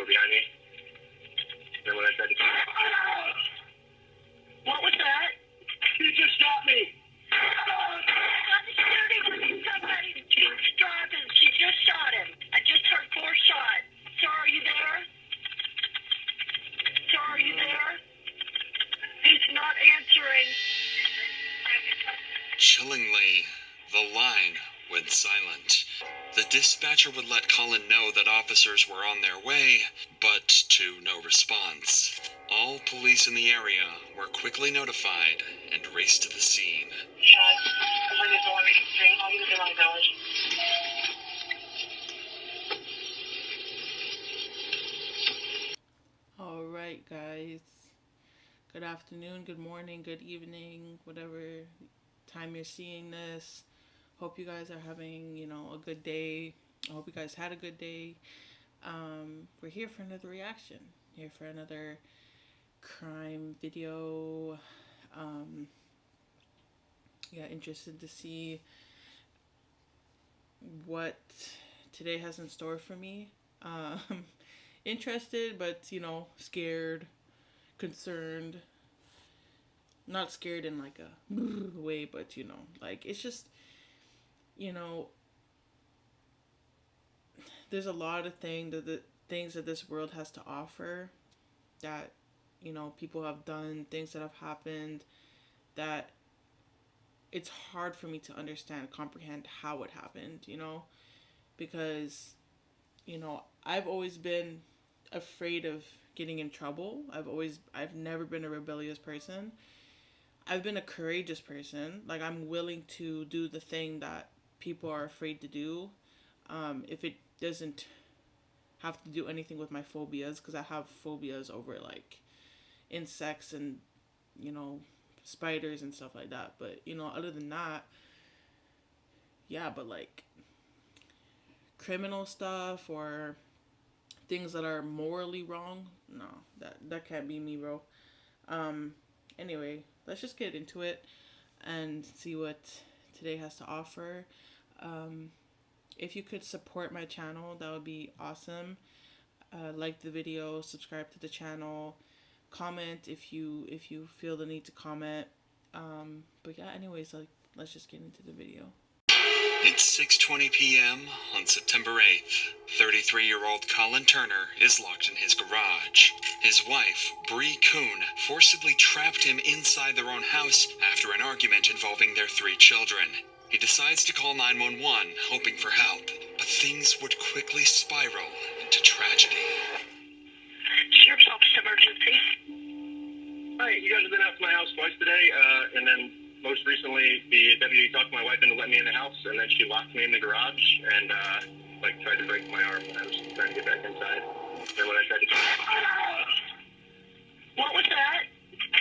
behind me. Then when I tried to... What was that? You just shot me! Not the security, but somebody. Stop him. She just shot him. I just heard 4 shots. Sir, are you there? Sir, are you there? He's not answering. Chillingly, the line went silent. The dispatcher would let Colin know that officers were on their way, but to no response. All police in the area were quickly notified and raced to the scene. All right, guys. Good afternoon, good morning, good evening, whatever time you're seeing this. Hope you guys are having, a good day. I hope you guys had a good day. We're here for another reaction. Here for another crime video. Interested to see what today has in store for me. Interested, but, scared, concerned. Not scared in like a way, but, it's just, there's a lot of things that this world has to offer that, people have done, things that have happened that it's hard for me to understand, comprehend how it happened, because, I've always been afraid of getting in trouble. I've never been a rebellious person. I've been a courageous person. Like, I'm willing to do the thing that people are afraid to do. If it doesn't have to do anything with my phobias, because I have phobias over, like, insects and, spiders and stuff like that. But, other than that, but, like, criminal stuff or things that are morally wrong, no, that can't be me, bro. Anyway, let's just get into it and see what today has to offer. If you could support my channel, that would be awesome. Like the video, subscribe to the channel, comment if you feel the need to comment. But yeah, anyways, let's just get into the video. It's 6:20 p.m. on September 8th. 33-year-old Colin Turner is locked in his garage. His wife, Bree Kuhn, forcibly trapped him inside their own house after an argument involving their 3 children. He decides to call 911, hoping for help, but things would quickly spiral into tragedy. Sheriff's Office Emergency. Hi, you guys have been out to my house twice today, and then most recently, the deputy talked my wife into letting me in the house, and then she locked me in the garage and, tried to break my arm when I was trying to get back inside. And when I tried to... What was that?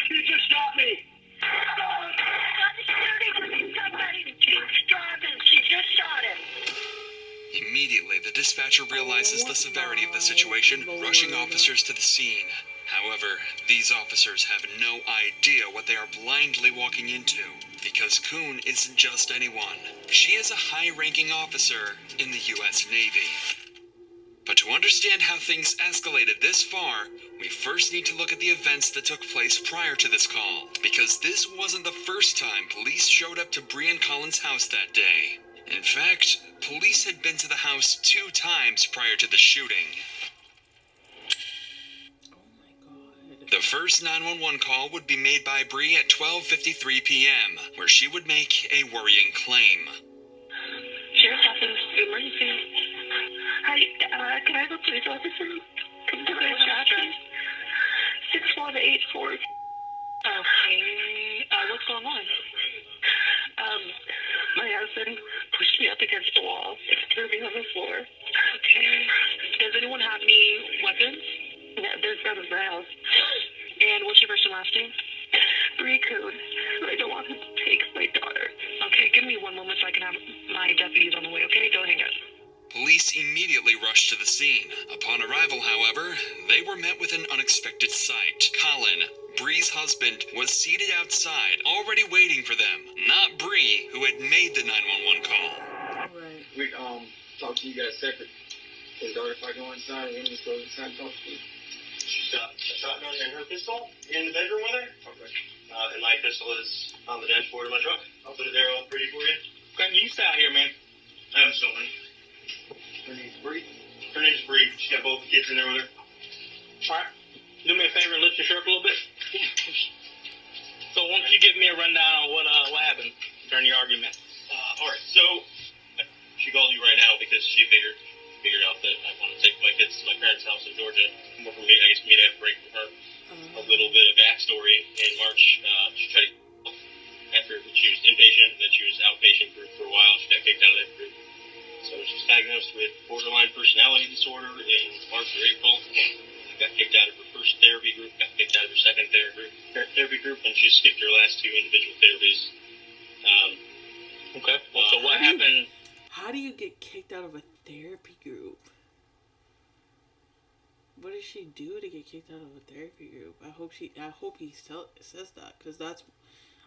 You just shot me! Not the security, but somebody. Stop him. She just shot him. Immediately, the dispatcher realizes the severity of the situation, rushing officers to the scene. However, these officers have no idea what they are blindly walking into, because Kuhn isn't just anyone. She is a high-ranking officer in the U.S. Navy. But to understand how things escalated this far, we first need to look at the events that took place prior to this call, because this wasn't the first time police showed up to Bree and Colin's house that day. In fact, police had been to the house 2 times prior to the shooting. The first 911 call would be made by Bree at 12:53 p.m., where she would make a worrying claim. Sheriff's Office Emergency. Hi, can I have a police officer come to my address? 61884. Okay, what's going on? My husband pushed me up against the wall and threw me on the floor. Okay. Does anyone have any weapons? No, there's none in the house. And what's your first and last name? Bree Kuhn. I don't want him to take my daughter. Okay, give me one moment so I can have my deputies on the way, okay? Don't hang up. Police immediately rushed to the scene. Upon arrival, however, they were met with an unexpected sight. Colin, Bree's husband, was seated outside, already waiting for them. Not Bree, who had made the 911 call. Right. We, talk to you guys separate. his daughter if I go inside, and he just goes inside and talks to me. She's got a shotgun and her pistol in the bedroom with her. Okay. And my pistol is on the dashboard of my truck. I'll put it there all pretty for you. Okay, you stay out here, man. I have someone. Her name's Bree. Her name's Bree. She's got both the kids in there with her. Alright. Do me a favor and lift your shirt a little bit. Yeah, of course. So why don't you give me a rundown on what happened during your argument? Alright, so she called you right now because she figured out that I want to take my kids to my parents' house in Georgia. More for me, I guess, for me to have a break from her. A little bit of backstory. In March, she tried to, after she was inpatient, then she was outpatient for a while. She got kicked out of that group. So she was diagnosed with borderline personality disorder in March or April. Got kicked out of her first therapy group, got kicked out of her second therapy group, and she skipped her last two individual therapies. Okay. So what happened? How do you get kicked out of a therapy group? What did she do to get kicked out of a therapy group? I hope he says that, because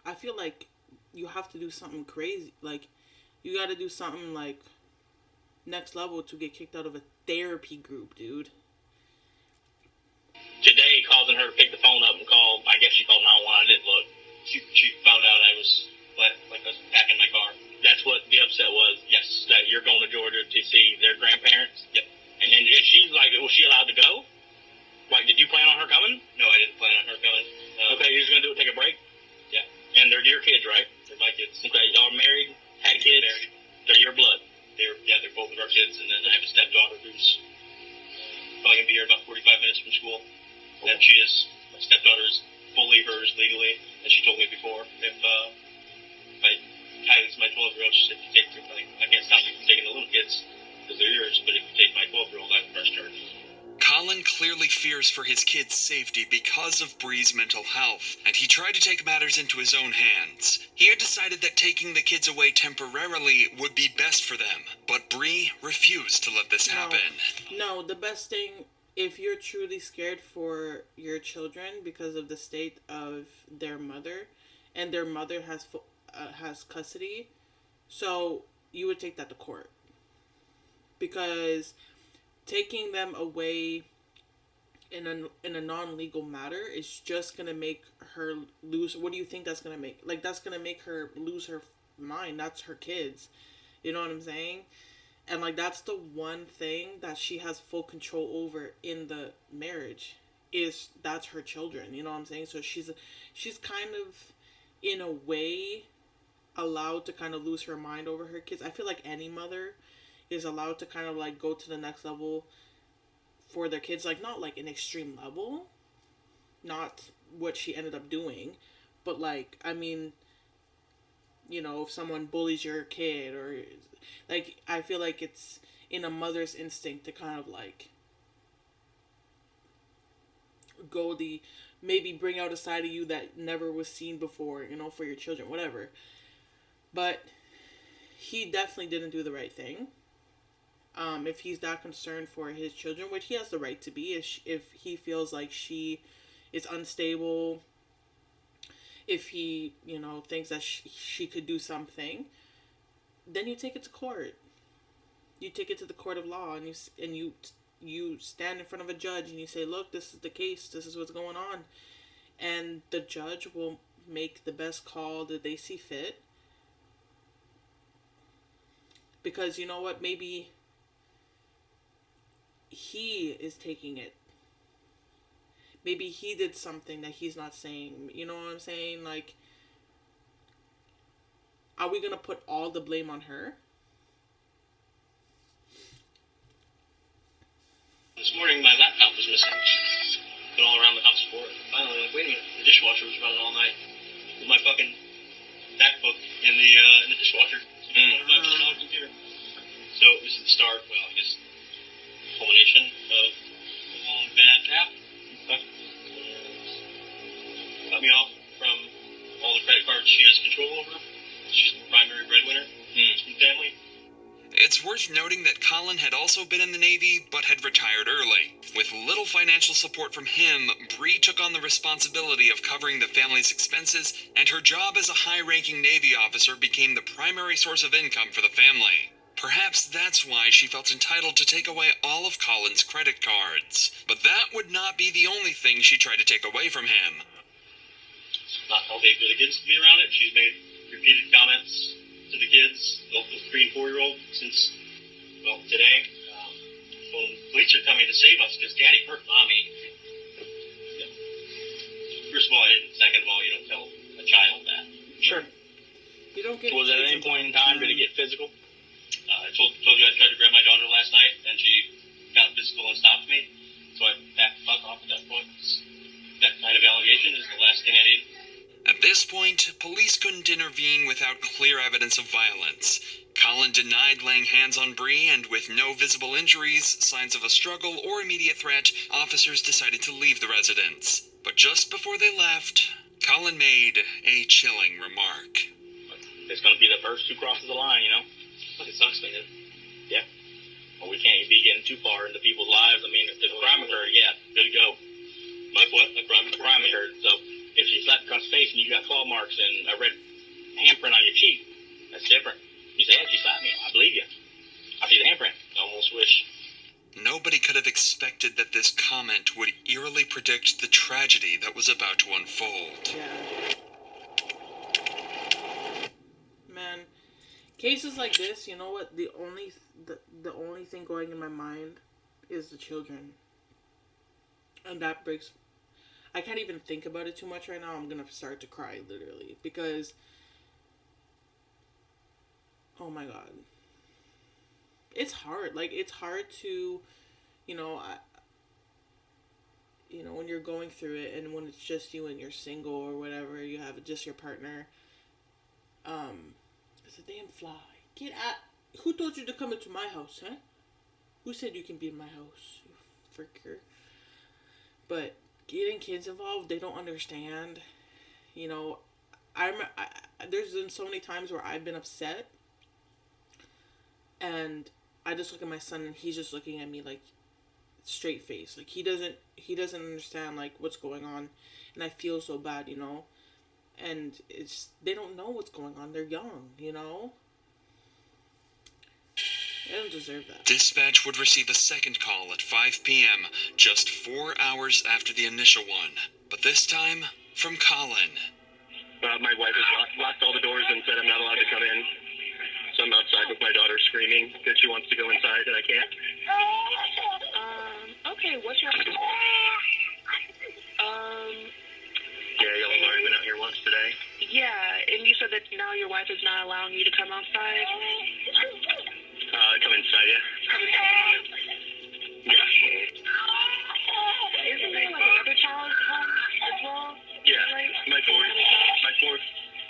I feel like you have to do something crazy. Like, you got to do something like next level to get kicked out of a therapy group, dude. Today, causing her to pick the phone up and call. I guess she called 911. I didn't look. She found out I was packing my car. That's what the upset was. Yes. That you're going to Georgia to see their grandparents. Yep. And then she's like, was she allowed to go? Like, did you plan on her coming? No, I didn't plan on her coming. Okay, you're just gonna do it, take a break? Yeah. And they're your kids, right? They're my kids. Okay, y'all married, had kids. Married. They're your blood. They're both of our kids, and then I have a stepdaughter who's probably gonna be here about 45 minutes from school. And my stepdaughter is fully hers legally, and she told me before if I tie this to my 12-year-old, she said, I can't stop you from taking the little kids because they're yours, but if you take my 12-year-old, I have a fresh charge. Colin clearly fears for his kids' safety because of Bree's mental health, and he tried to take matters into his own hands. He had decided that taking the kids away temporarily would be best for them, but Bree refused to let this happen. No, the best thing, if you're truly scared for your children because of the state of their mother, and their mother has custody, so you would take that to court. Because taking them away in a non-legal matter is just gonna make her lose. What do you think that's gonna make? Like, that's gonna make her lose her mind. That's her kids. You know what I'm saying? And like, that's the one thing that she has full control over in the marriage, is that's her children. You know what I'm saying? So she's kind of, in a way, allowed to kind of lose her mind over her kids. I feel like any mother is allowed to kind of like go to the next level for their kids, like not like an extreme level, not what she ended up doing, but like, I mean, you know, if someone bullies your kid, or like, I feel like it's in a mother's instinct to kind of like maybe bring out a side of you that never was seen before, you know, for your children, whatever. But he definitely didn't do the right thing. If he's that concerned for his children, which he has the right to be, if he feels like she is unstable, if he, you know, thinks that she could do something, then you take it to court. You take it to the court of law, and you stand in front of a judge and you say, look, this is the case, this is what's going on, and the judge will make the best call that they see fit. Because, you know what, maybe he is taking it. Maybe he did something that he's not saying. You know what I'm saying? Like, are we going to put all the blame on her? This morning, my laptop was missing. Been all around the house for it. Finally, like, wait a minute, the dishwasher was running all night. With my fucking MacBook in the dishwasher. $25 computer. So this is the start. Well, I guess culmination of a long bad app. Cut me off from all the credit cards she has control over. She's the primary breadwinner in the family. It's worth noting that Colin had also been in the Navy, but had retired early. With little financial support from him, Bree took on the responsibility of covering the family's expenses, and her job as a high-ranking Navy officer became the primary source of income for the family. Perhaps that's why she felt entitled to take away all of Colin's credit cards. But that would not be the only thing she tried to take away from him. It's not healthy for the kids to be around it. She's made repeated comments to the kids, both the 3 and 4-year-old, since, well, today. Well, police are coming to save us because Daddy hurt Mommy. First of all, second of all, you don't tell a child that. Sure. You don't get. Was at any point in time did it get physical? I told you I tried to grab my daughter last night, and she got physical and stopped me. So I backed the fuck off at that point. That kind of allegation is the last thing I need. At this point, police couldn't intervene without clear evidence of violence. Colin denied laying hands on Bree, and with no visible injuries, signs of a struggle, or immediate threat, officers decided to leave the residence. But just before they left, Colin made a chilling remark. It's going to be the first who crosses the line, you know? It sucks, man. Yeah. Well, we can't be getting too far into people's lives. I mean, if the crime occurred, yeah, good to go. My what? The crime occurred. So if she slapped across the face and you got claw marks and a red handprint on your cheek, that's different. You say, yeah, she slapped me. I believe you. I see the handprint. I almost wish. Nobody could have expected that this comment would eerily predict the tragedy that was about to unfold. Yeah. Man, cases like this, you know what? The only thing going in my mind is the children, and that breaks. I can't even think about it too much right now. I'm gonna start to cry literally because. Oh my God. It's hard. Like, it's hard to, when you're going through it and when it's just you and you're single or whatever, you have just your partner. It's a damn fly. Get out. Who told you to come into my house, huh? Who said you can be in my house, you fricker? But getting kids involved, they don't understand. There's been so many times where I've been upset. And I just look at my son and he's just looking at me like straight face. Like he doesn't understand like what's going on, and I feel so bad, And they don't know what's going on. They're young, They don't deserve that. Dispatch would receive a second call at 5 p.m., just 4 hours after the initial one. But this time, from Colin. My wife has locked all the doors and said I'm not allowed to come in. So I'm outside with my daughter screaming that she wants to go inside and I can't. Okay, what's your... Yeah, y'all have already been out here once today. Yeah, and you said that now your wife is not allowing you to come outside? Come inside, yeah. Come inside? Yeah. Isn't there like another child home as well? Yeah, Right?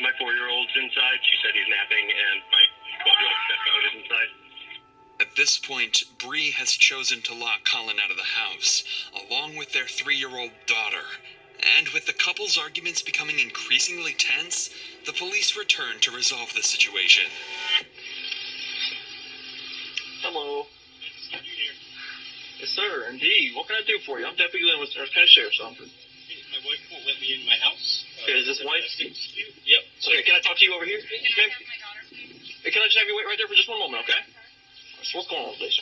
my 4-year-old's inside. She said he's napping, and my 12-year-old stepdaughter is inside. At this point, Bree has chosen to lock Colin out of the house, along with their 3-year-old daughter. And with the couple's arguments becoming increasingly tense, the police return to resolve the situation. Hello. Yes, sir. Indeed. What can I do for you? I'm Deputy Lynn with North County Sheriff's Office. My wife won't let me in my house. Okay, is this wife? Yep. Okay, can I talk to you over here? Ma'am? Hey, can I just have you wait right there for just one moment, okay? So what's going on, please?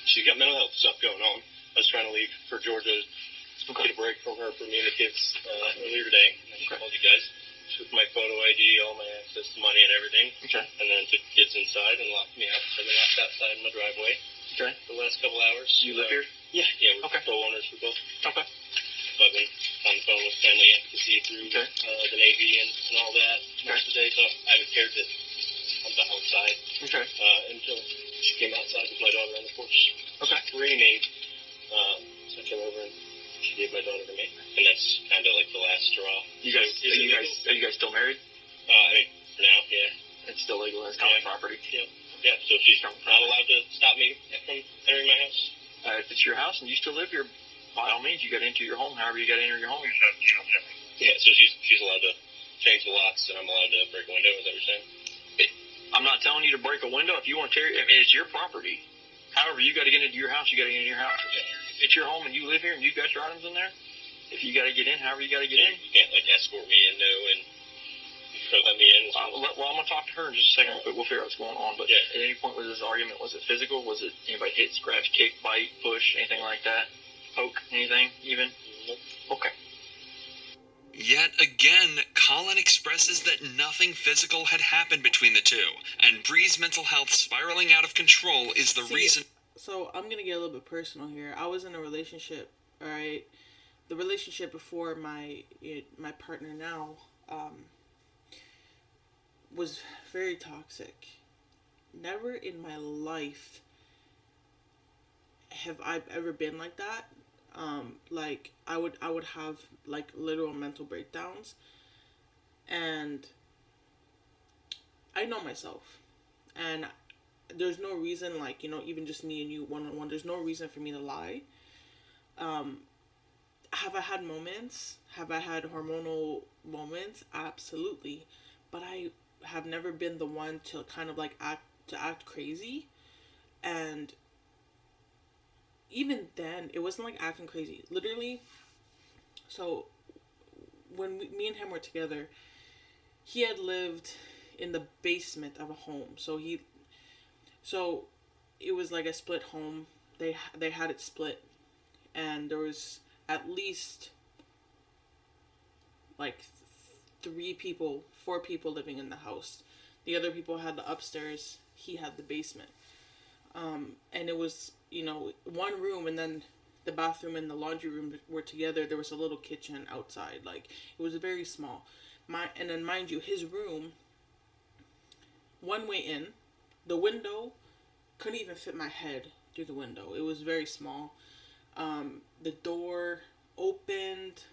She's got mental health stuff going on. I was trying to leave for Georgia to get a break from her for me and the kids earlier today. And I called you guys. Took my photo ID, all my access to money and everything. Okay. And then took the kids inside and locked me out. So I've been locked outside in my driveway. Okay. For the last couple hours. You live here? Yeah, we're Okay. co-owners for both. Okay. So I've been on the phone with family advocacy through the Navy and all that most of the day. So I haven't cared that I'm outside. Okay. Until she came outside with my daughter on the porch. Okay. Screaming. So I came over and she gave my daughter to me. And that's kind of like the last straw. Are you guys still married? I mean, for now, yeah. It's still legal. It's common property. Yeah, so she's not allowed to stop me from entering my house. If it's your house and you still live here, by all means, you got to enter your home however you got to enter your home. Yeah, so she's allowed to change the locks and I'm allowed to break a window, is that what you're saying? I'm not telling you to break a window. If you want to tear it, I mean, it's your property. However, you got to get into your house, you got to get into your house. It's your home and you live here and you've got your items in there. If you got to get in, however you got to get in. You can't, like, escort me in, no, and So let me in. Well, I'm gonna talk to her in just a second, but we'll figure out what's going on. But Yeah. at any point with this argument, was it physical? Was it anybody hit, scratch, kick, bite, push, anything like that? Poke, anything even? Nope. Okay. Yet again, Colin expresses that nothing physical had happened between the two, and Bree's mental health spiraling out of control is the reason. So I'm gonna get a little bit personal here. I was in a relationship, all right. The relationship before my partner now was very toxic. Never in my life have I ever been like that. Like I would have like literal mental breakdowns, and I know myself, and there's no reason, like, even just me and you one-on-one, there's no reason for me to lie. Have I had moments? Have I had hormonal moments? Absolutely. But I have never been the one to kind of like act crazy. And even then, it wasn't like acting crazy. Literally, so when me and him were together, he had lived in the basement of a home. So it was like a split home. They had it split, and there was at least like 4 people living in the house. The other people had the upstairs. He had the basement. And it was, one room, and then the bathroom and the laundry room were together. There was a little kitchen outside. Like, it was very small. And then mind you, his room, one way in, the window couldn't even fit my head through the window. It was very small. The door opened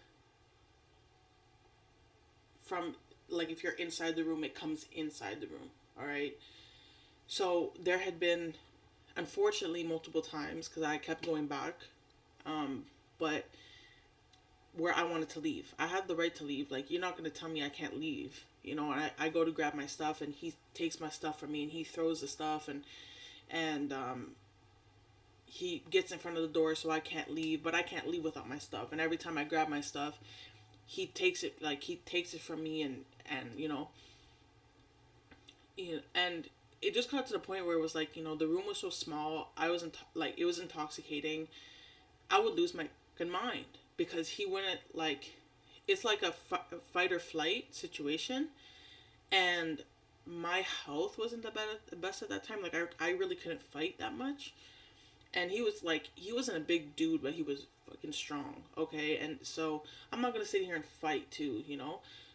from, like, if you're inside the room, it comes inside the room. All right. So there had been, unfortunately, multiple times, because I kept going back, but where I wanted to leave. I had the right to leave. Like, you're not going to tell me I can't leave. And I go to grab my stuff, and he takes my stuff from me, and he throws the stuff, and he gets in front of the door, so I can't leave, but I can't leave without my stuff. And every time I grab my stuff, he takes it from me, and and it just got to the point where it was like, the room was so small. I wasn't like, it was intoxicating. I would lose my good mind, because he wouldn't, like, it's like a fight or flight situation, and my health wasn't the best at that time. Like, I really couldn't fight that much. And he wasn't a big dude, but he was fucking strong, okay? And so I'm not gonna sit here and fight too,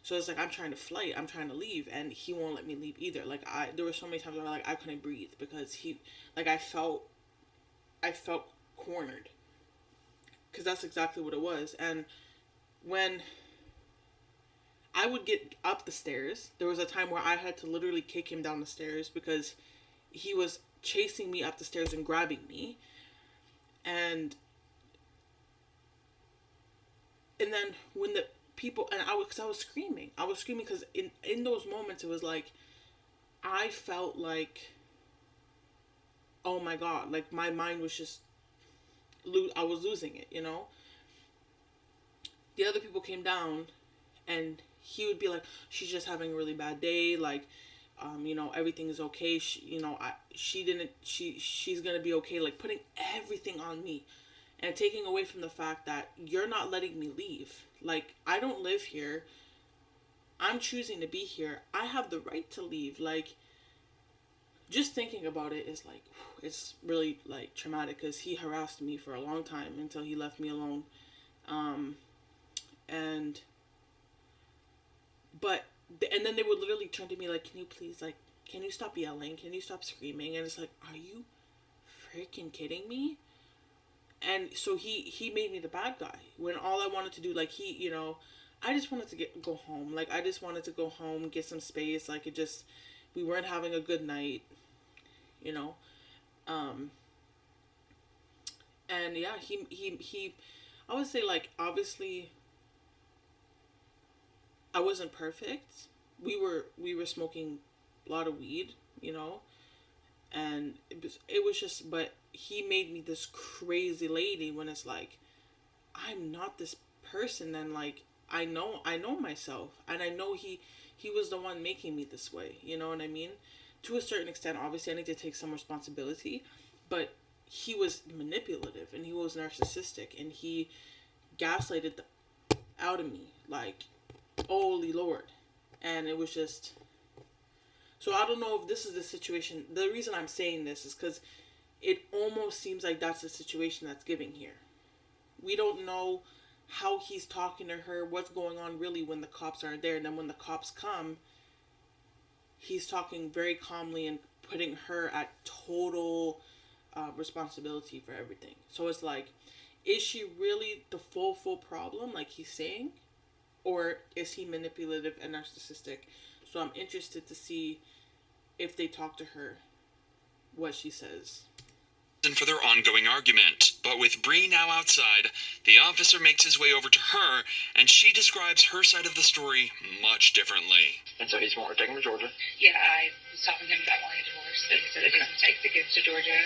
So it's like, I'm trying to fight, I'm trying to leave, and he won't let me leave either. Like, there were so many times where, like, I couldn't breathe, because I felt cornered, because that's exactly what it was. And when I would get up the stairs, there was a time where I had to literally kick him down the stairs, because he was chasing me up the stairs and grabbing me. And then when the people, and I was screaming because in those moments, it was like, I felt like, oh my God, like, my mind was just, I was losing it, The other people came down, and he would be like, she's just having a really bad day, like, everything is okay. She's gonna be okay. Like, putting everything on me, and taking away from the fact that you're not letting me leave. Like, I don't live here. I'm choosing to be here. I have the right to leave. Like, just thinking about it is like, it's really, like, traumatic, because he harassed me for a long time until he left me alone. And then they would literally turn to me like, can you please, like, can you stop yelling? Can you stop screaming? And it's like, are you freaking kidding me? And so he made me the bad guy, when all I wanted to do, like, I just wanted to go home. Like, I just wanted to go home, get some space. Like, we weren't having a good night, and yeah, he I would say, like, obviously, I wasn't perfect. We were smoking a lot of weed, and it was just, but he made me this crazy lady, when it's like, I'm not this person. And, like, I know myself, and I know he he was the one making me this way. You know what I mean? To a certain extent, obviously, I need to take some responsibility, but he was manipulative and he was narcissistic and he gaslighted the out of me, like, holy Lord. And it was just, so I don't know if this is the situation. The reason I'm saying this is because it almost seems like that's the situation that's giving here. We don't know how he's talking to her, what's going on really when the cops aren't there. And then when the cops come, he's talking very calmly and putting her at total responsibility for everything. So it's like, is she really the full problem like he's saying? Or is he manipulative and narcissistic? So I'm interested to see if they talk to her, what she says. For their ongoing argument. But with Bree now outside, the officer makes his way over to her, and she describes her side of the story much differently. And so he's wanting to take him to Georgia? Yeah, I was talking to him about wanting a divorce, and he said that he can take the kids to Georgia,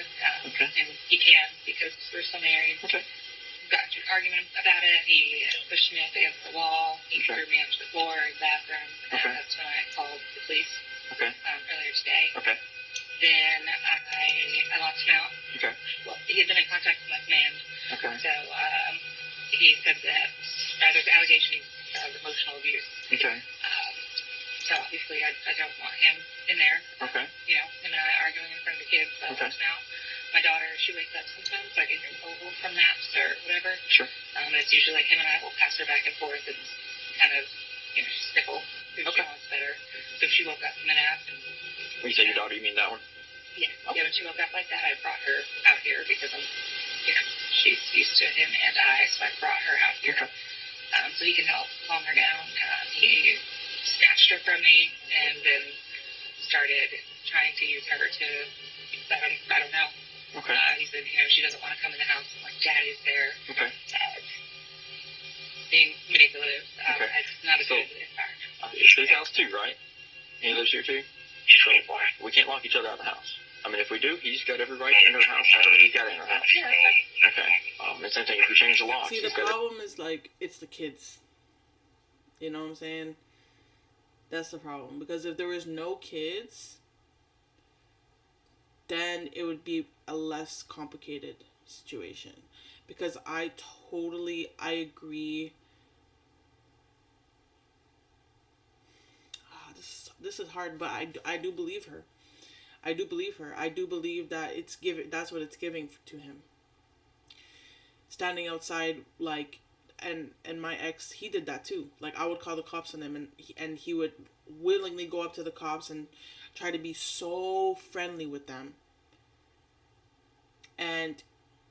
Okay. and he can, because we're still married. Okay. Got into an argument about it. He pushed me up against the wall. He Okay. threw me up to the floor in the bathroom, and Okay. that's when I called the police Okay. earlier today. Okay. Then I lost him out. Okay. Well, he had been in contact with my command. Okay. So he said that there's allegations of emotional abuse. Okay. So obviously I don't want him in there. Okay. You know, him and I arguing in front of the kids. So Okay. now my daughter, she wakes up sometimes, like in her oval from naps or whatever. Sure. And it's usually like him and I will pass her back and forth and kind of, you know, sniffle if Okay. she wants better. So if she woke up from a nap. And, When you say your daughter, you mean that one? yeah. Okay. Yeah, when she woke up like that, I brought her out here because you know, she's used to him and I, so I brought her out here. Okay. So he can help calm her down. He snatched her from me and then started trying to use her to, I don't know. Okay. He said, you know, she doesn't want to come in the house. I'm like, Daddy's there. Okay. Being manipulative. Okay. It's not a So- good environment. It's his house too, right? He lives here too? So we can't lock each other out of the house. I mean, if we do, he's got every right to enter the house however he's got to enter the house. Yeah, that's fine. Okay. And same thing, if we change the locks, See, the he's got problem is, like, it's the kids. You know what I'm saying? That's the problem. Because if there was no kids, then it would be a less complicated situation. Because I agree. This is hard, but I do believe her. I do believe her. I do believe that that's what it's giving to him. Standing outside, like, and my ex, he did that too. Like, I would call the cops on him, and he would willingly go up to the cops and try to be so friendly with them. And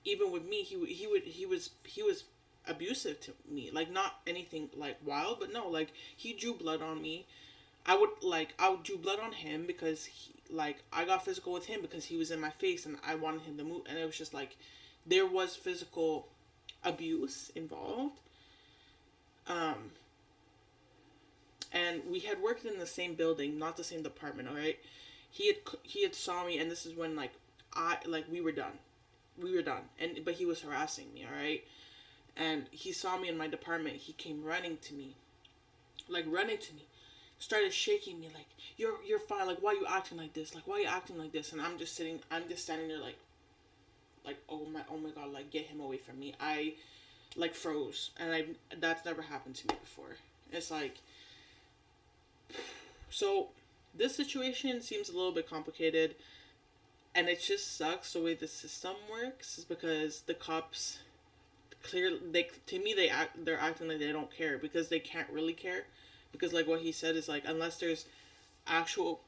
even with me, he was abusive to me. Like, not anything like wild, but no, like, he drew blood on me. I would drew blood on him because I got physical with him because he was in my face and I wanted him to move, and it was just like there was physical abuse involved. And we had worked in the same building, not the same department, all right? He had saw me, and this is when we were done. But he was harassing me, all right? And he saw me in my department. He came running to me. Started shaking me like, you're fine, like, why are you acting like this? Like, why are you acting like this? And I'm just standing there like oh my God, like, get him away from me. I like froze, and that's never happened to me before. It's like, so this situation seems a little bit complicated, and it just sucks the way the system works, is because the cops they're acting like they don't care, because they can't really care. Because, like, what he said is, like, unless there's actual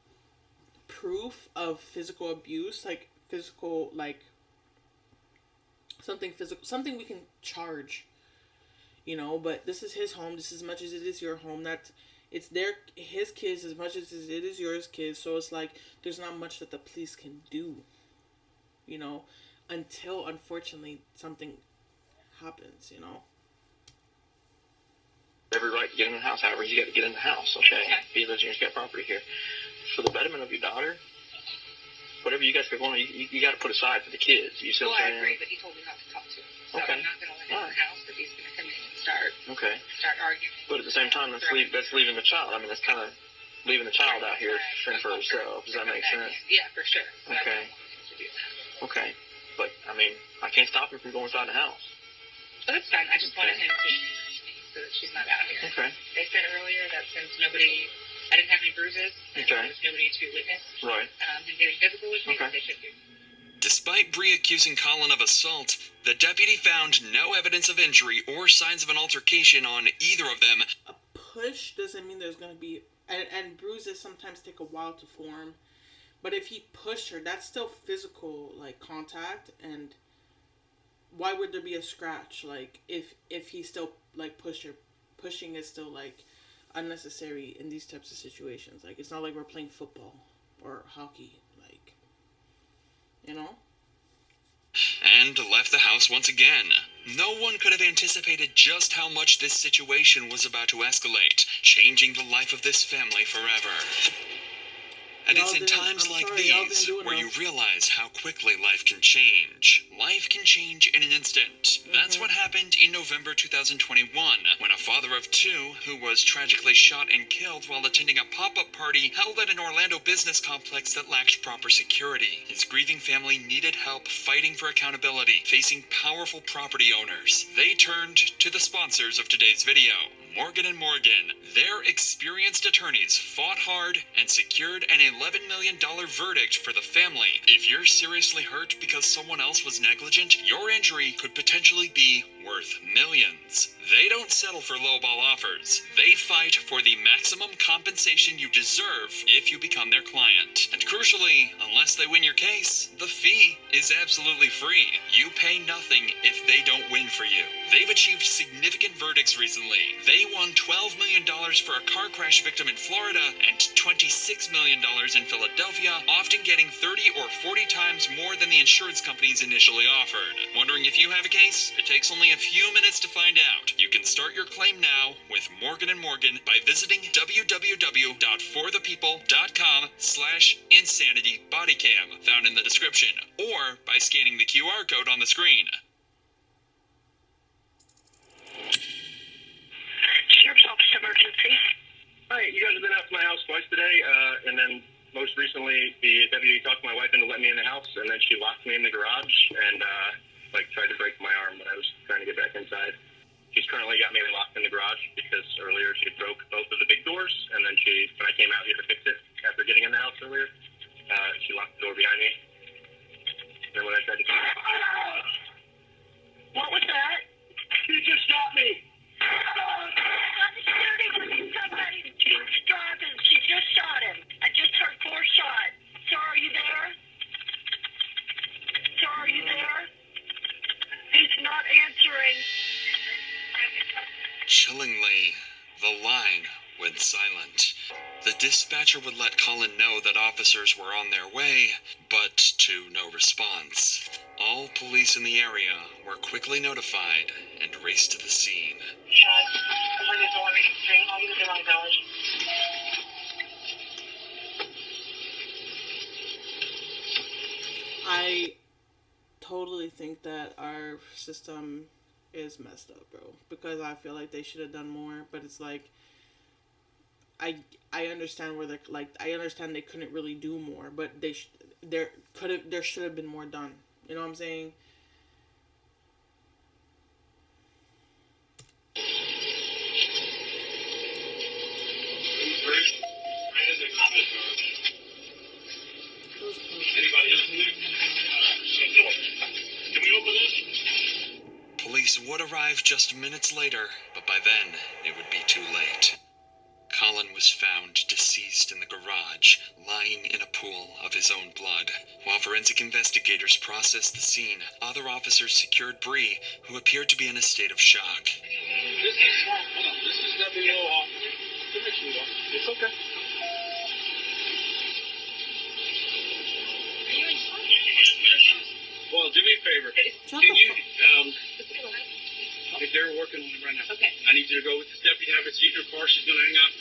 proof of physical abuse, like, physical, like, something we can charge, you know, but this is his home, just as much as it is your home, it's his kids as much as it is yours kids, so it's like, there's not much that the police can do, you know, until, unfortunately, something happens, you know. every right to get in the house. However, you got to get in the house, okay? He lives here, he's got property here. For the betterment of your daughter, whatever you guys are going on, you got to put aside for the kids. You see what I'm saying? I agree, but he told me not to talk to him. So Okay. I'm not going to let him in the house, but he's going to come in and start Okay. arguing. But at the same time, that's leaving the child. I mean, that's kind of leaving the child out here fend for herself. Does that make sense? Yeah, for sure. Okay. Okay. But, I mean, I can't stop him from going inside the house. But that's fine. I just wanted him to so that she's not out here. Okay. They said earlier that since I didn't have any bruises, and there was nobody to witness Right. him getting physical with me, they should do. Despite Bree accusing Colin of assault, the deputy found no evidence of injury or signs of an altercation on either of them. A push doesn't mean there's going to be... And bruises sometimes take a while to form. But if he pushed her, that's still physical, like, contact. And why would there be a scratch? Like, if he still, like, pushed her. Pushing is still, like, unnecessary in these types of situations. Like, it's not like we're playing football or hockey. Like, you know? And left the house once again. No one could have anticipated just how much this situation was about to escalate, changing the life of this family forever. And it's in times like these where you realize how quickly life can change. Life can change in an instant. That's what happened in November 2021, when a father of two, who was tragically shot and killed while attending a pop-up party held at an Orlando business complex that lacked proper security. His grieving family needed help fighting for accountability, facing powerful property owners. They turned to the sponsors of today's video, Morgan & Morgan. Their experienced attorneys fought hard and secured an $11 million verdict for the family. If you're seriously hurt because someone else was negligent, your injury could potentially be worth millions. They don't settle for lowball offers. They fight for the maximum compensation you deserve if you become their client. And crucially, unless they win your case, the fee is absolutely free. You pay nothing if they don't win for you. They've achieved significant verdicts recently. They won $12 million for a car crash victim in Florida and $26 million in Philadelphia, often getting 30 or 40 times more than the insurance companies initially offered. Wondering if you have a case? It takes only a few minutes to find out. You can start your claim now with Morgan & Morgan by visiting www.forthepeople.com/insanitybodycam found in the description, or by scanning the QR code on the screen. Sheriff's Office Emergency. Hi, you guys have been out to my house twice today, and then most recently the deputy talked my wife into letting me in the house, and then she locked me in the garage and tried to break my arm when I was trying to get back inside. She's currently got me locked in the garage because earlier she broke both of the big doors, and then when I came out here to fix it after getting in the house earlier, she locked the door behind me. And then when I tried to What was that? She just shot me! She's driving. She just shot him. I just heard 4 shots. Sir, are you there? Sir, are you there? He's not answering. Chillingly, the line went silent. The dispatcher would let Colin know that officers were on their way, but to no response. All police in the area were quickly notified and raced to the scene. I totally think that our system is messed up, bro. Because I feel like they should have done more, but it's like I understand where I understand they couldn't really do more, but there should have been more done. You know what I'm saying? Police would arrive just minutes later, but by then, it would be too late. Colin was found deceased in the garage, lying in a pool of his own blood. While forensic investigators processed the scene, other officers secured Bree, who appeared to be in a state of shock. This is WO officer. It's okay. Well, do me a favor. Can you, if they're working on it right now. Okay. I need you to go with this deputy, have her seat in her car. She's going to hang up.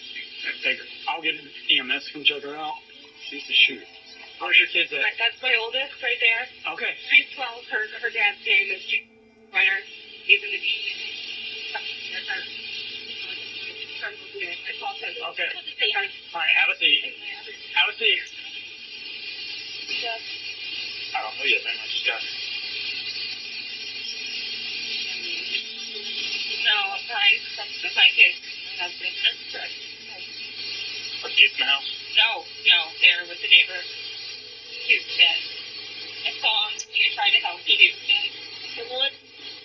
Take her. I'll get EMS to come check her out. She's the shooter. Where's your kids at? That's my oldest right there. Okay. She's 12. Her dad's name is Runner. He's in the Okay. All right, have a seat. Have a seat. I don't know yet, man. I just got it. No, I'm fine. That's my kid. My husband. Are the kids in the house? No, they're with the neighbor. He was dead. I saw him. He tried to help, but he was dead. Okay, well, let's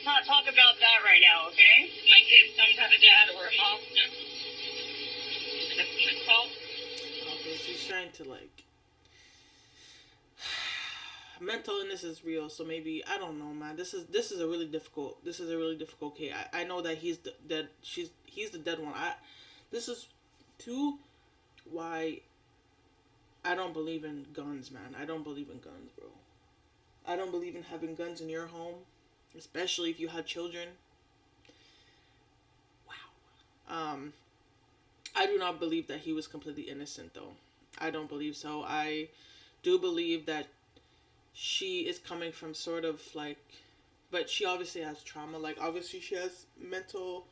not talk about that right now, okay? My kids don't have a dad or a mom. No. Okay, she's trying to like. Mental illness is real, so maybe I don't know, man. This is a really difficult. This is a really difficult case. I know that he's the dead. He's the dead one. This is too why I don't believe in guns, man. I don't believe in guns, bro. I don't believe in having guns in your home, especially if you have children. Wow. I do not believe that he was completely innocent, though. I don't believe so. I do believe that she is coming from sort of like, but she obviously has trauma. Like, obviously she has mental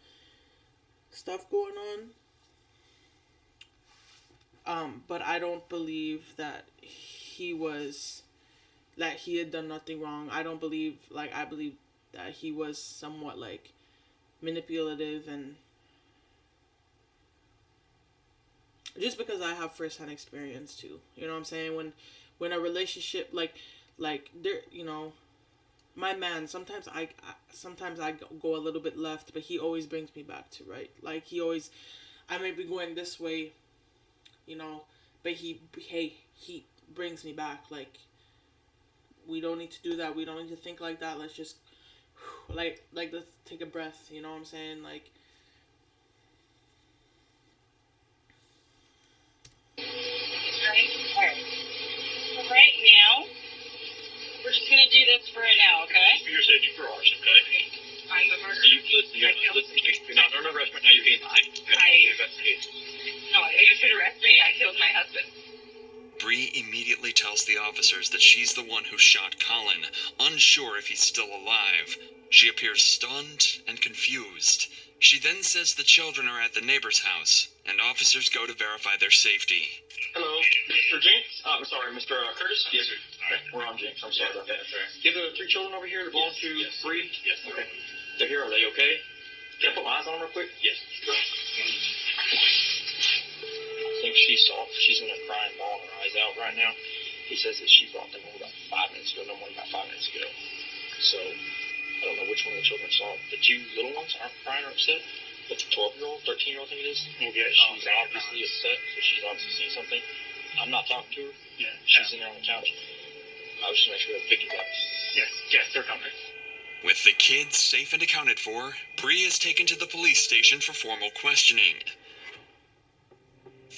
stuff going on. But I don't believe that he had done nothing wrong. I believe that he was somewhat like manipulative, and just because I have first-hand experience too. You know what I'm saying? When a relationship like there, you know, my man, sometimes I go a little bit left, but he always brings me back to right. Like, I may be going this way, you know, but he brings me back. Like, we don't need to do that. We don't need to think like that. Let's just let's take a breath. You know what I'm saying? Like, Alright. So right now, we're just gonna do this for right now, okay? You're safety for ours, okay? I'm the murderer. Listen, you're not under arrest right now. You're being investigated. No, you should arrest me. I killed my husband. Bree immediately tells the officers that she's the one who shot Colin, unsure if he's still alive. She appears stunned and confused. She then says the children are at the neighbor's house, and officers go to verify their safety. Hello, Mr. James? I'm sorry, Mr. Curtis? Yes, sir. Okay, we're on James. I'm sorry about that. That's right. Do you have the 3 children over here that belong to Bree? Yes, sir. Okay. They're here. Are they okay? Can I put my eyes on them real quick? Yes, sir. I think she's in a crying, bawling her eyes out right now. He says that she brought them home about 5 minutes ago, no more than about 5 minutes ago. So, I don't know which one of the children saw it. The 2 little ones aren't crying or upset, but the 12-year-old, 13-year-old, I think it is. Yeah, She's obviously upset, so she's obviously seen something. I'm not talking to her. Yeah. She's in there on the couch. I was just making sure that Vicky's out. Yes, they're coming. With the kids safe and accounted for, Bree is taken to the police station for formal questioning.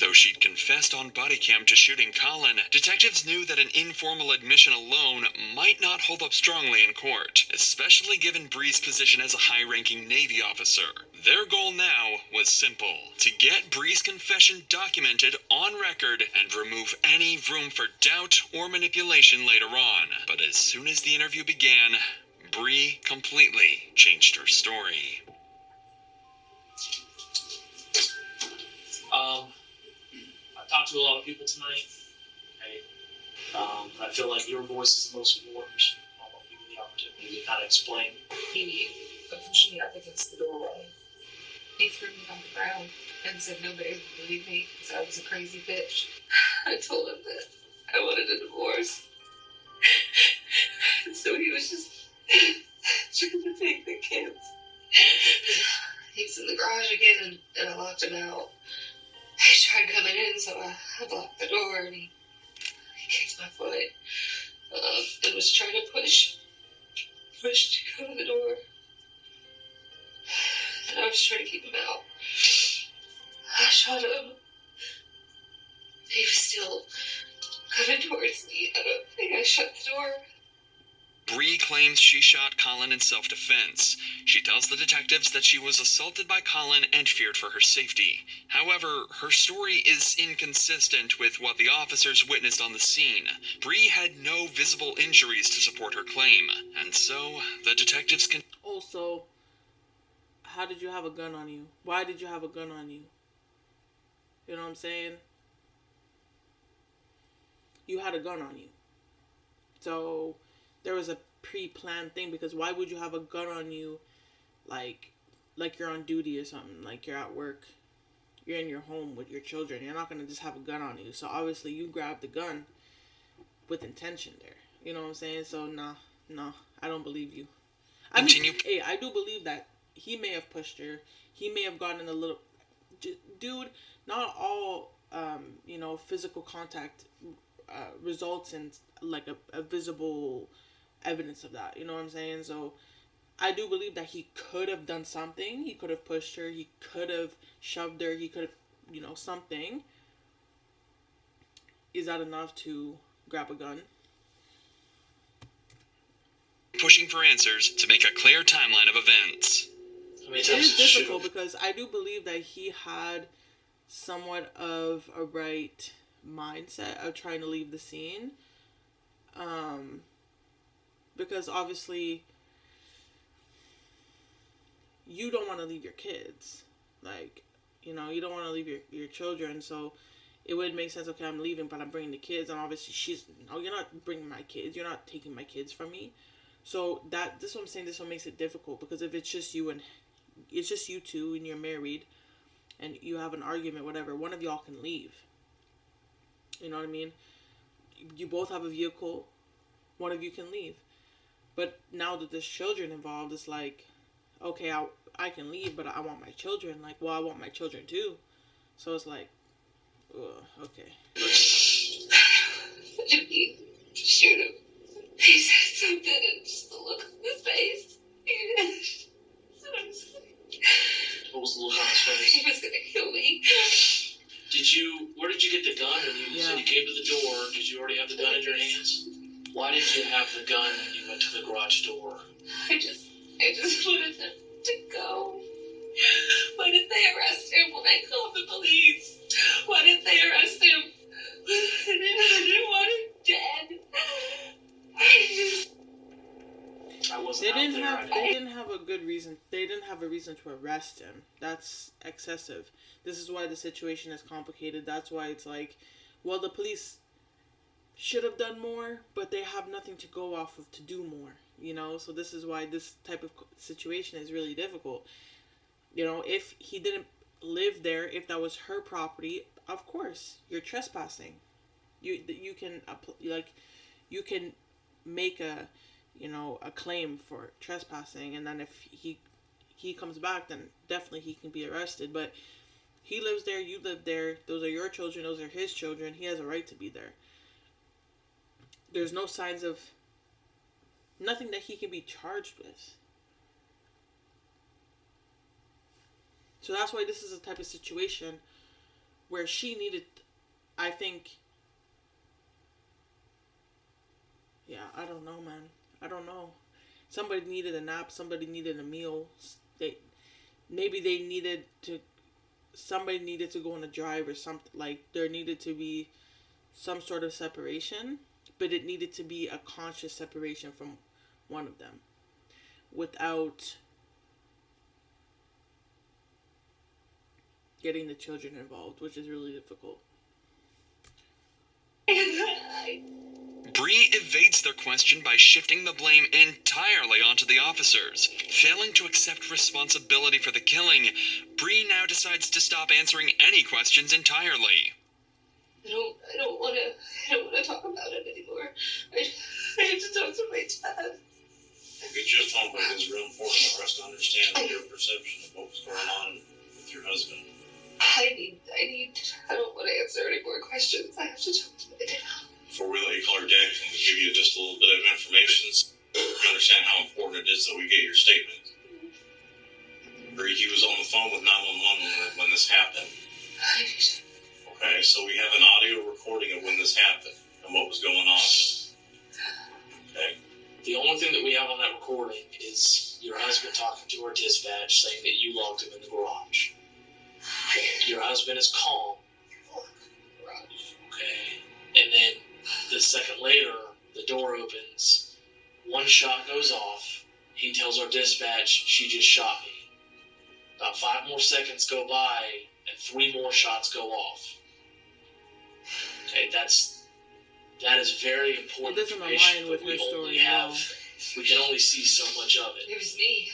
Though she'd confessed on body cam to shooting Colin, detectives knew that an informal admission alone might not hold up strongly in court, especially given Bree's position as a high-ranking Navy officer. Their goal now was simple: to get Bree's confession documented on record and remove any room for doubt or manipulation later on. But as soon as the interview began, Bree completely changed her story. I talked to a lot of people tonight. I feel like your voice is the most important. I want to give you the opportunity to kind of explain. He pushed me up against the doorway. He threw me on the ground and said nobody would believe me because I was a crazy bitch. I told him that I wanted a divorce. And so he was just trying to take the kids. He was in the garage again and I locked him out. He tried coming in, so I blocked the door and he kicked my foot and was trying to push to go to the door. And I was trying to keep him out. I shot him. He was still coming towards me. I don't think I shut the door. Bree claims she shot Colin in self-defense. She tells the detectives that she was assaulted by Colin and feared for her safety. However, her story is inconsistent with what the officers witnessed on the scene. Bree had no visible injuries to support her claim, and so the detectives can... Also, how did you have a gun on you? Why did you have a gun on you? You know what I'm saying? You had a gun on you. So there was a pre-planned thing, because why would you have a gun on you like you're on duty or something, like you're at work, you're in your home with your children, you're not going to just have a gun on you. So obviously you grabbed the gun with intention there. You know what I'm saying? So no, I don't believe you. I mean, hey, I do believe that he may have pushed her. He may have gotten a little... Dude, not all, physical contact results in, like, a visible evidence of that. You know what I'm saying? So, I do believe that he could have done something. He could have pushed her. He could have shoved her. He could have, something. Is that enough to grab a gun? Pushing for answers to make a clear timeline of events. It is difficult because I do believe that he had somewhat of a right mindset of trying to leave the scene. Because obviously you don't want to leave your kids. Like, you don't want to leave your children, so it would make sense, okay, I'm leaving, but I'm bringing the kids, and obviously no, you're not bringing my kids, you're not taking my kids from me. So this is what I'm saying, this one makes it difficult, because if it's just you two and you're married and you have an argument, whatever, one of y'all can leave. You know what I mean? You both have a vehicle, one of you can leave. But now that there's children involved, it's like, okay, I can leave, but I want my children. Like, well, I want my children too. So it's like, okay. I didn't mean to shoot him. He said something, and just the look on his face. What was the look on his face? He was gonna kill me. Where did you get the gun? And you said you came to the door. Did you already have the gun in your hands? Why did you have the gun when you went to the garage door? I just wanted them to go. Why did they arrest him when I called the police? Why did they arrest him? I didn't want him dead. They didn't have a good reason. They didn't have a reason to arrest him. That's excessive. This is why the situation is complicated. That's why it's like, well, the police should have done more, but they have nothing to go off of to do more. So this is why this type of situation is really difficult. If he didn't live there, if that was her property, of course you're trespassing. You can make a claim for trespassing, and then if he comes back, then definitely he can be arrested. But he lives there, you live there, those are your children, those are his children, he has a right to be there. There's no signs of nothing that he can be charged with. So that's why this is a type of situation where she needed, I think, I don't know, man. I don't know. Somebody needed a nap. Somebody needed a meal. Somebody needed to go on a drive or something. Like, there needed to be some sort of separation, but it needed to be a conscious separation from one of them without getting the children involved, which is really difficult. Bree evades their question by shifting the blame entirely onto the officers. Failing to accept responsibility for the killing, Bree now decides to stop answering any questions entirely. I don't want to talk about it anymore. I have to talk to my dad. We'll get you a phone, but it's real important for us to understand your perception of what was going on with your husband. I don't want to answer any more questions. I have to talk to my dad. Before we let you call her dad, can we give you just a little bit of information so you understand how important it is that we get your statement? Bree, he was on the phone with 911 when this happened. Okay, so we have an audio recording of when this happened and what was going on. Okay? The only thing that we have on that recording is your husband talking to our dispatch saying that you locked him in the garage. Your husband is calm. Okay? And then the second later, the door opens, one shot goes off, he tells our dispatch, she just shot me. About 5 more seconds go by, and 3 more shots go off. Okay, that is very important. It doesn't align with her story at all. We can only see so much of it. It was me.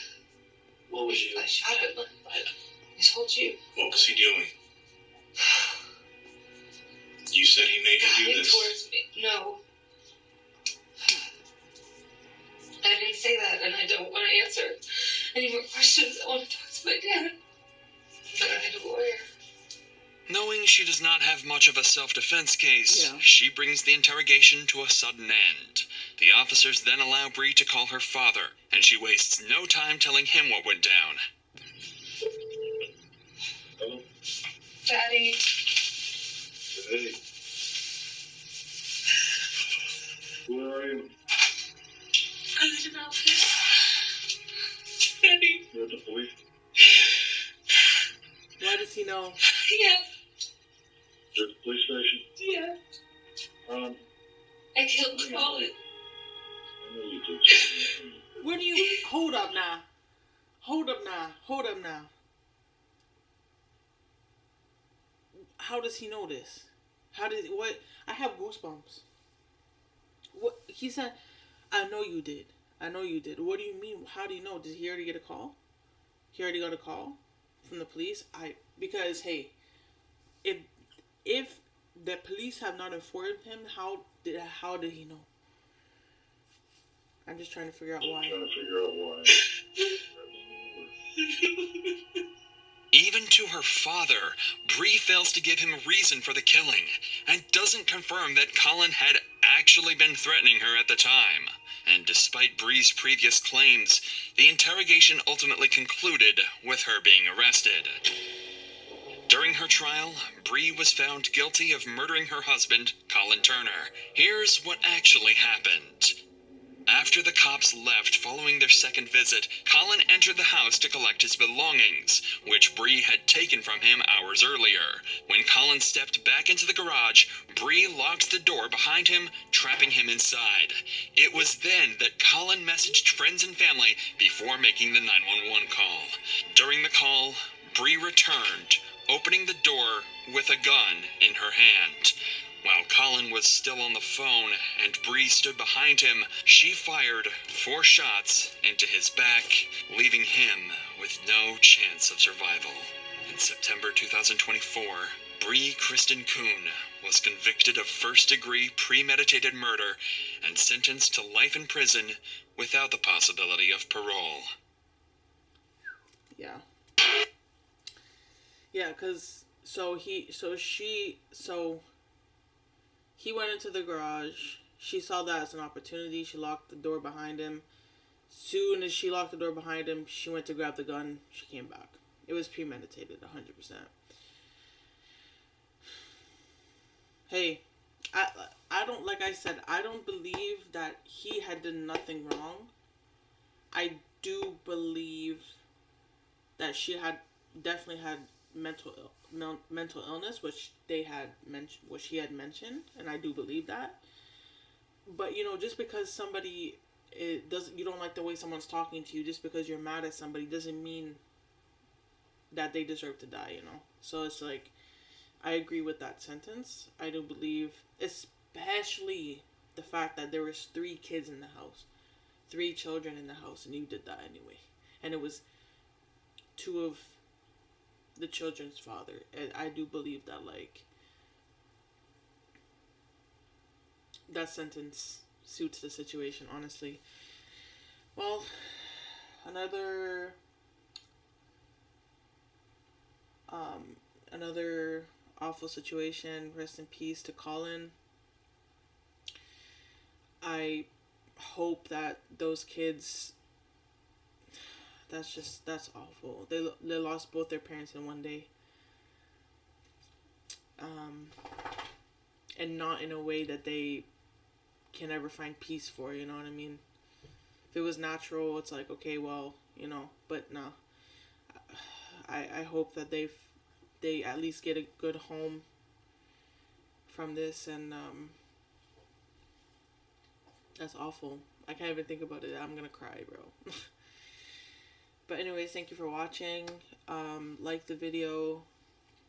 What was you? I shot him. I told you. What was he doing? You said he made you do Coming this. towards me. No. I didn't say that, and I don't want to answer any more questions. I want to talk to my dad. But I need a lawyer. Knowing she does not have much of a self-defense case, Yeah. she brings the interrogation to a sudden end. The officers then allow Bree to call her father, and she wastes no time telling him what went down. Hello? Daddy. Hey. Where are you? I'm in an office. Daddy. You're at the police? Why does he know? Yeah. You're at the police station? Yeah. I I killed Colin. know you did. Where do you... Hold up now. Hold up now. How does he know this? What? I have goosebumps. What? He said, I know you did. What do you mean? How do you know? Did he already get a call? He already got a call from the police? Because, hey, if the police have not informed him, how did he know? I'm just trying to figure out why. Even to her father, Bree fails to give him a reason for the killing, and doesn't confirm that Colin had actually been threatening her at the time. And despite Bree's previous claims, the interrogation ultimately concluded with her being arrested. During her trial, Bree was found guilty of murdering her husband, Colin Turner. Here's what actually happened. After the cops left following their second visit, Colin entered the house to collect his belongings, which Bree had taken from him hours earlier. When Colin stepped back into the garage, Bree locked the door behind him, trapping him inside. It was then that Colin messaged friends and family before making the 911 call. During the call, Bree returned, opening the door with a gun in her hand. While Colin was still on the phone and Bree stood behind him, she fired 4 shots into his back, leaving him with no chance of survival. In September 2024, Bree Kristen Kuhn was convicted of first-degree premeditated murder and sentenced to life in prison without the possibility of parole. Yeah. Yeah, because he went into the garage. She saw that as an opportunity. She locked the door behind him. Soon as she locked the door behind him, she went to grab the gun. She came back. It was premeditated, 100%. Hey, I don't, like I said, I don't believe that he had done nothing wrong. I do believe that she definitely had mental illness, which she had mentioned, and I do believe that. But just because you don't like the way someone's talking to you, just because you're mad at somebody doesn't mean that they deserve to die. So it's like, I agree with that sentence. I do believe, especially the fact that there was 3 kids in the house, 3 children in the house, and you did that anyway, and it was 2 of the children's father. And I do believe that, that sentence suits the situation, honestly. Well, another awful situation. Rest in peace to Colin. I hope that those kids, that's awful. They lost both their parents in one day. And not in a way that they can ever find peace for, you know what I mean? If it was natural, it's like, okay, well, but no. I hope that they at least get a good home from this, and that's awful. I can't even think about it. I'm gonna cry, bro. But anyways, thank you for watching. Like the video,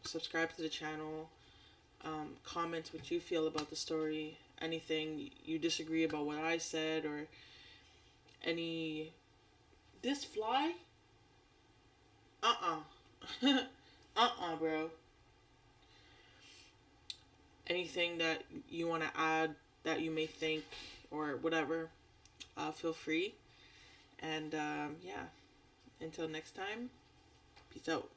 subscribe to the channel, comment what you feel about the story, anything you disagree about what I said, or any... This fly? Bro. Anything that you want to add that you may think or whatever, feel free. And yeah, until next time, peace out.